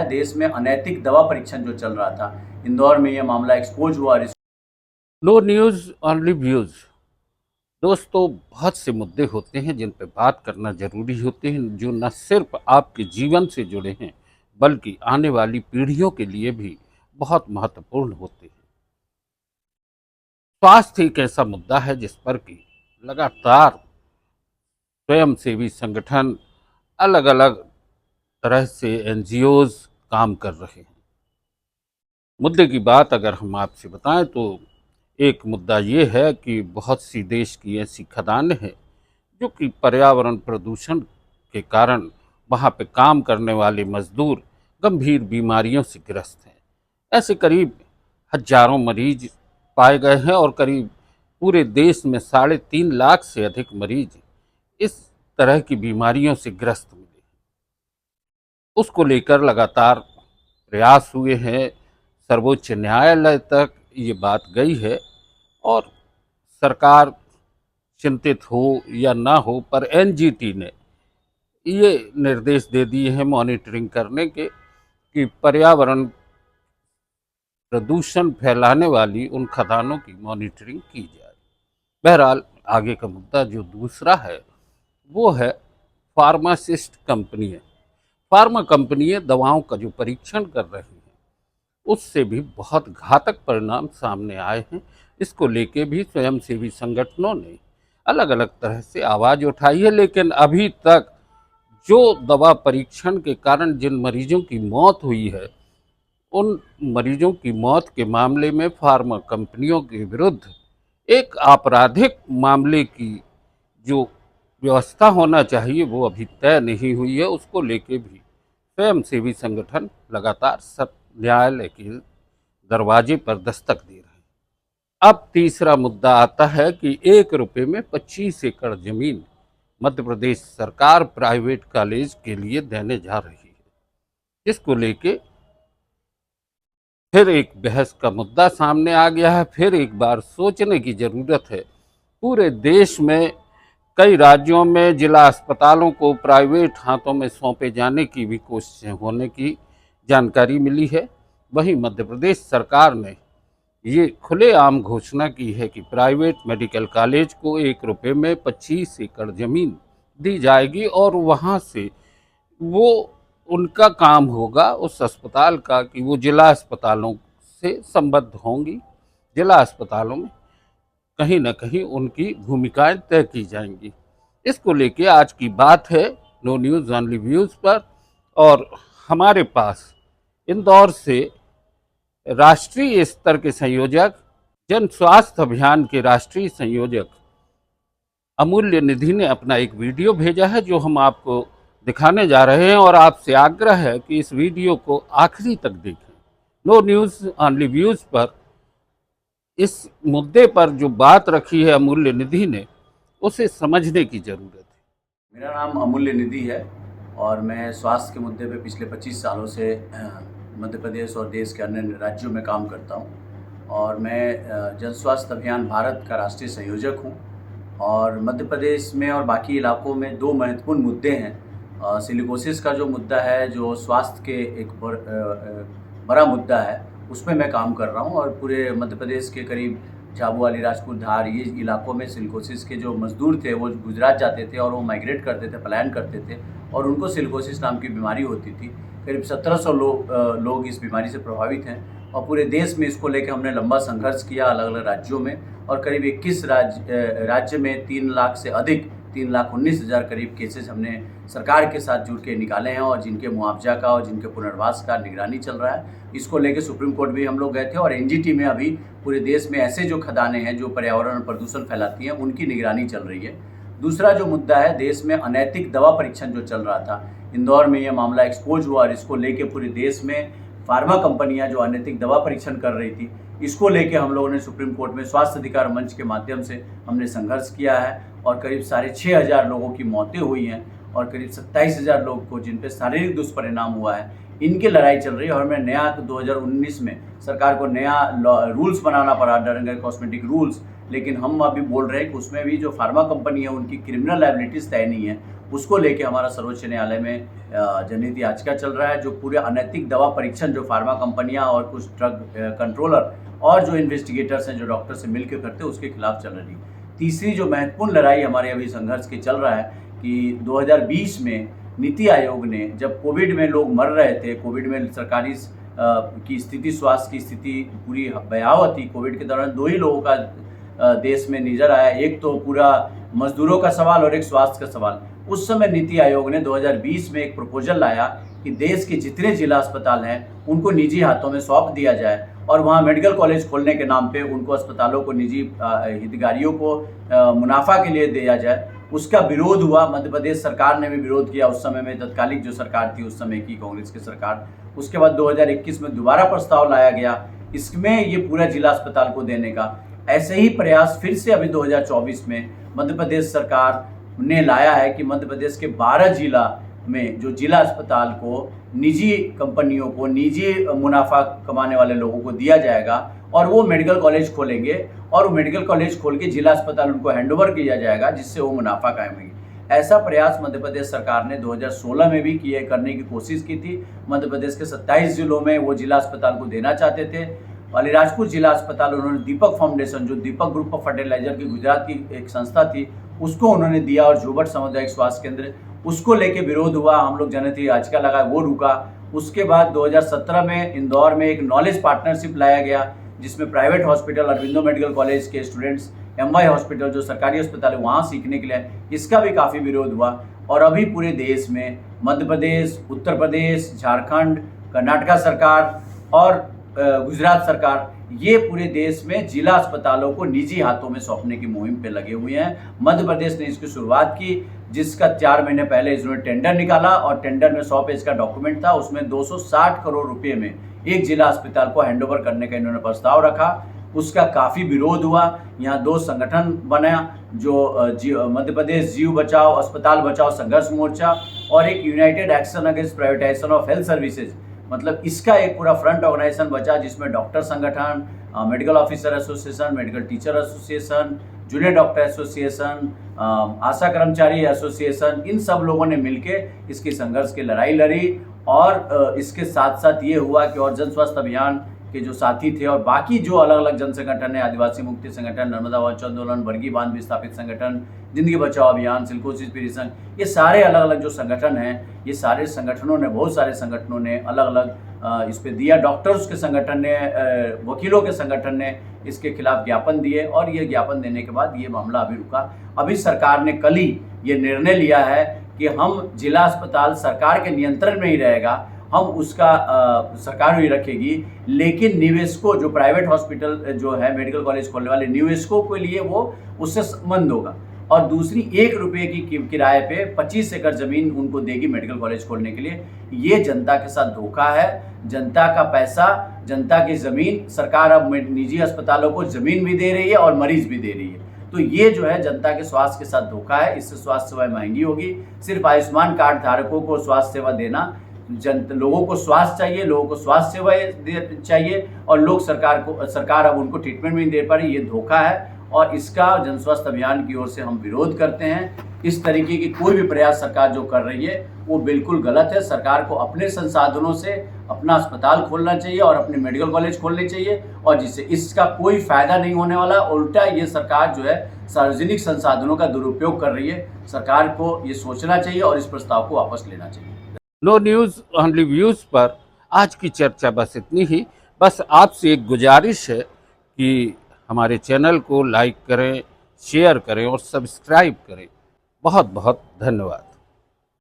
है, देश में अनैतिक दवा परीक्षण जो चल रहा था, इंदौर में ये मामला एक्सपोज हुआ। No news only views. दोस्तों, बहुत से मुद्दे होते हैं जिन पे बात करना जरूरी होते हैं, जो न सिर्फ आपके जीवन से जुड़े हैं बल्कि आने वाली पीढ़ियों के लिए भी बहुत महत्वपूर्ण होते हैं। स्वास्थ्य एक ऐसा मुद्दा है जिस पर कि लगातार स्वयंसेवी संगठन, अलग अलग तरह से एनजीओज काम कर रहे हैं। मुद्दे की बात अगर हम आपसे बताएं तो एक मुद्दा ये है कि बहुत सी देश की ऐसी खदानें हैं जो कि पर्यावरण प्रदूषण के कारण वहाँ पे काम करने वाले मजदूर गंभीर बीमारियों से ग्रस्त हैं। ऐसे करीब हजारों मरीज पाए गए हैं और करीब पूरे देश में 3.5 लाख से अधिक मरीज इस तरह की बीमारियों से ग्रस्त मिले। उसको लेकर लगातार प्रयास हुए हैं, सर्वोच्च न्यायालय तक ये बात गई है और सरकार चिंतित हो या ना हो, पर एनजीटी ने ये निर्देश दे दिए हैं मॉनिटरिंग करने के कि पर्यावरण प्रदूषण फैलाने वाली उन खदानों की मॉनिटरिंग की जाए। बहरहाल, आगे का मुद्दा जो दूसरा है वो है फार्मासिस्ट कंपनियां। फार्मा कंपनियां दवाओं का जो परीक्षण कर रही हैं उससे भी बहुत घातक परिणाम सामने आए हैं। इसको लेके भी स्वयंसेवी संगठनों ने अलग अलग तरह से आवाज़ उठाई है, लेकिन अभी तक जो दवा परीक्षण के कारण जिन मरीजों की मौत हुई है, उन मरीजों की मौत के मामले में फार्मा कंपनियों के विरुद्ध एक आपराधिक मामले की जो व्यवस्था होना चाहिए वो अभी तय नहीं हुई है। उसको लेके भी स्वयंसेवी संगठन लगातार सब न्यायालय के दरवाजे पर दस्तक दे रहे हैं। अब तीसरा मुद्दा आता है कि 1 रुपये में 25 एकड़ जमीन मध्य प्रदेश सरकार प्राइवेट कॉलेज के लिए देने जा रही है, जिसको लेके फिर एक बहस का मुद्दा सामने आ गया है। फिर एक बार सोचने की जरूरत है। पूरे देश में कई राज्यों में जिला अस्पतालों को प्राइवेट हाथों में सौंपे जाने की भी कोशिशें होने की जानकारी मिली है। वहीं मध्य प्रदेश सरकार ने ये खुलेआम घोषणा की है कि प्राइवेट मेडिकल कॉलेज को 1 रुपये में 25 एकड़ जमीन दी जाएगी और वहाँ से वो उनका काम होगा उस अस्पताल का कि वो जिला अस्पतालों से संबद्ध होंगी। जिला अस्पतालों में कहीं ना कहीं उनकी भूमिकाएं तय की जाएंगी। इसको लेके आज की बात है नो न्यूज़ ओनली व्यूज़ पर, और हमारे पास इंदौर से राष्ट्रीय स्तर के संयोजक, जन स्वास्थ्य अभियान के राष्ट्रीय संयोजक अमूल्य निधि ने अपना एक वीडियो भेजा है जो हम आपको दिखाने जा रहे हैं और आपसे आग्रह है कि इस वीडियो को आखिरी तक देखें। नो न्यूज़ ओनली व्यूज़ पर इस मुद्दे पर जो बात रखी है अमूल्य निधि ने, उसे समझने की ज़रूरत है। मेरा नाम अमूल्य निधि है और मैं स्वास्थ्य के मुद्दे पे पिछले 25 सालों से मध्य प्रदेश और देश के अन्य राज्यों में काम करता हूँ और मैं जन स्वास्थ्य अभियान भारत का राष्ट्रीय संयोजक हूँ। और मध्य प्रदेश में और बाकी इलाकों में 2 महत्वपूर्ण मुद्दे हैं। सिलिकोसिस का जो मुद्दा है, जो स्वास्थ्य के एक बड़ा मुद्दा है, उसमें मैं काम कर रहा हूँ और पूरे मध्य प्रदेश के करीब झाबुआ, अलीराजपुर, धार, ये इलाकों में सिलिकोसिस के जो मजदूर थे वो गुजरात जाते थे और वो माइग्रेट करते थे, पलायन करते थे और उनको सिलिकोसिस नाम की बीमारी होती थी। करीब 1700 लोग इस बीमारी से प्रभावित हैं और पूरे देश में इसको लेकर हमने लंबा संघर्ष किया अलग अलग राज्यों में और करीब 21 राज्य में 3 लाख से अधिक 3,19,000 करीब केसेस हमने सरकार के साथ जुड़ के निकाले हैं और जिनके मुआवजा का और जिनके पुनर्वास का निगरानी चल रहा है। इसको लेकर सुप्रीम कोर्ट भी हम लोग गए थे और एनजीटी में अभी पूरे देश में ऐसे जो खदानें हैं जो पर्यावरण प्रदूषण फैलाती हैं उनकी निगरानी चल रही है। दूसरा जो मुद्दा है, देश में अनैतिक दवा परीक्षण जो चल रहा था, इंदौर में ये मामला एक्सपोज हुआ और इसको लेके पूरे देश में फार्मा कंपनियां जो अनैतिक दवा परीक्षण कर रही थी, इसको लेके हम लोगों ने सुप्रीम कोर्ट में स्वास्थ्य अधिकार मंच के माध्यम से हमने संघर्ष किया है और करीब 6,500 लोगों की मौतें हुई हैं और करीब 27,000 लोग को जिन पे शारीरिक दुष्परिणाम हुआ है, इनकी लड़ाई चल रही है। और मैं नया 2019 में सरकार को नया रूल्स बनाना पड़ा, डरंगर कॉस्मेटिक रूल्स, लेकिन हम अभी बोल रहे हैं कि उसमें भी जो फार्मा कंपनी है उनकी क्रिमिनल लायबिलिटीज़ तय नहीं है, उसको लेके हमारा सर्वोच्च न्यायालय में जनहित याचिका चल रहा है, जो पूरे अनैतिक दवा परीक्षण जो फार्मा कंपनियां और कुछ ड्रग कंट्रोलर और जो इन्वेस्टिगेटर्स हैं जो डॉक्टर से मिलकर करते हैं उसके खिलाफ चल रही है। तीसरी जो महत्वपूर्ण लड़ाई हमारे अभी संघर्ष की चल रहा है कि 2020 में नीति आयोग ने, जब कोविड में लोग मर रहे थे, कोविड में सरकारी की स्थिति, स्वास्थ्य की स्थिति पूरी भयावह थी। कोविड के दौरान दो ही लोगों का देश में नजर आया, एक तो पूरा मजदूरों का सवाल और एक स्वास्थ्य का सवाल। उस समय नीति आयोग ने 2020 में एक प्रपोजल लाया कि देश के जितने जिला अस्पताल हैं उनको निजी हाथों में सौंप दिया जाए और वहाँ मेडिकल कॉलेज खोलने के नाम पे उनको, अस्पतालों को, निजी हितग्राहियों को मुनाफा के लिए दिया जाए। उसका विरोध हुआ, मध्य प्रदेश सरकार ने भी विरोध किया उस समय में, तत्कालिक जो सरकार थी उस समय की कांग्रेस की सरकार। उसके बाद 2021 में दोबारा प्रस्ताव लाया गया इसमें ये पूरा जिला अस्पताल को देने का। ऐसे ही प्रयास फिर से अभी 2024 में मध्य प्रदेश सरकार ने लाया है कि मध्य प्रदेश के 12 जिला में जो जिला अस्पताल को निजी कंपनियों को, निजी मुनाफा कमाने वाले लोगों को दिया जाएगा और वो मेडिकल कॉलेज खोलेंगे और वो मेडिकल कॉलेज खोल के जिला अस्पताल उनको हैंडओवर किया जाएगा, जिससे वो मुनाफा कायमेंगे। ऐसा प्रयास मध्य प्रदेश सरकार ने 2016 में भी करने की कोशिश की थी। मध्य प्रदेश के 27 जिलों में वो जिला अस्पताल को देना चाहते थे। अलीराजपुर जिला अस्पताल उन्होंने दीपक फाउंडेशन, जो दीपक ग्रुप ऑफ फर्टिलाइजर की गुजरात की एक संस्था थी, उसको उन्होंने दिया और जोबट सामुदायिक स्वास्थ्य केंद्र, उसको लेके विरोध हुआ, हम लोग जनहित याचिका लगाए, वो रुका। उसके बाद 2017 में इंदौर में एक नॉलेज पार्टनरशिप लाया गया जिसमें private hospital, Aurobindo medical college के स्टूडेंट्स, MY हॉस्पिटल जो सरकारी अस्पताल है वहाँ सीखने के लिए, इसका भी काफ़ी विरोध हुआ। और अभी पूरे देश में मध्य प्रदेश, उत्तर प्रदेश, झारखंड, कर्नाटका सरकार और गुजरात सरकार, ये पूरे देश में जिला अस्पतालों को निजी हाथों में सौंपने की मुहिम पे लगे हुए हैं। मध्य प्रदेश ने इसकी शुरुआत की, जिसका 4 महीने पहले इन्होंने टेंडर निकाला और टेंडर में 100 पेज का डॉक्यूमेंट था, उसमें 260 करोड़ रुपए में एक जिला अस्पताल को हैंडओवर करने का इन्होंने प्रस्ताव रखा। उसका काफ़ी विरोध हुआ। यहाँ 2 संगठन बना, जो मध्य प्रदेश जीव बचाओ, अस्पताल बचाओ संघर्ष मोर्चा और एक United action against privatisation of health services, मतलब इसका एक पूरा फ्रंट ऑर्गेनाइजेशन बचा, जिसमें डॉक्टर संगठन, medical officer association, medical teacher association, junior doctor association, ASHA कर्मचारी एसोसिएशन, इन सब लोगों ने मिलकर इसकी संघर्ष की लड़ाई लड़ी। और इसके साथ साथ ये हुआ कि और जन स्वास्थ्य अभियान के जो साथी थे और बाकी जो अलग अलग जन संगठन है, आदिवासी मुक्ति संगठन, नर्मदा वंश आंदोलन, वर्गीय बांध विस्थापित संगठन, जिंदगी बचाओ अभियान, सिलिकोसिस पीड़ित संघ, ये सारे अलग अलग जो संगठन हैं, ये सारे संगठनों ने, बहुत सारे संगठनों ने अलग अलग इस पे दिया। डॉक्टर्स के संगठन ने, वकीलों के संगठन ने इसके खिलाफ ज्ञापन दिए और ये ज्ञापन देने के बाद ये मामला अभी रुका। अभी सरकार ने कल ही ये निर्णय लिया है कि हम जिला अस्पताल सरकार के नियंत्रण में ही रहेगा, हम उसका सरकार ही रखेगी, लेकिन निवेशकों, जो प्राइवेट हॉस्पिटल जो है मेडिकल कॉलेज खोलने वाले निवेशकों के लिए वो उससे संबंध होगा। और दूसरी, 1 रुपये की किराए पे 25 एकड़ जमीन उनको देगी मेडिकल कॉलेज खोलने के लिए। ये जनता के साथ धोखा है, जनता का पैसा, जनता की ज़मीन, सरकार अब निजी अस्पतालों को ज़मीन भी दे रही है और मरीज भी दे रही है। तो ये जो है जनता के स्वास्थ्य के साथ धोखा है। इससे स्वास्थ्य सेवाएं महंगी होगी। सिर्फ आयुष्मान कार्ड धारकों को स्वास्थ्य सेवा देना, लोगों को स्वास्थ्य चाहिए, लोगों को स्वास्थ्य सेवाएं चाहिए और लोग सरकार अब उनको ट्रीटमेंट भी नहीं दे पा रही, ये धोखा है और इसका जन स्वास्थ्य अभियान की ओर से हम विरोध करते हैं। इस तरीके की कोई भी प्रयास सरकार जो कर रही है वो बिल्कुल गलत है। सरकार को अपने संसाधनों से अपना अस्पताल खोलना चाहिए और अपने मेडिकल कॉलेज खोलने चाहिए और जिससे इसका कोई फायदा नहीं होने वाला। उल्टा ये सरकार जो है सार्वजनिक संसाधनों का दुरुपयोग कर रही है। सरकार को ये सोचना चाहिए और इस प्रस्ताव को वापस लेना चाहिए। नो न्यूज़ ओनली व्यूज़ पर आज की चर्चा बस इतनी ही। बस आपसे एक गुजारिश है कि हमारे चैनल को लाइक करें, शेयर करें और सब्सक्राइब करें। बहुत बहुत धन्यवाद।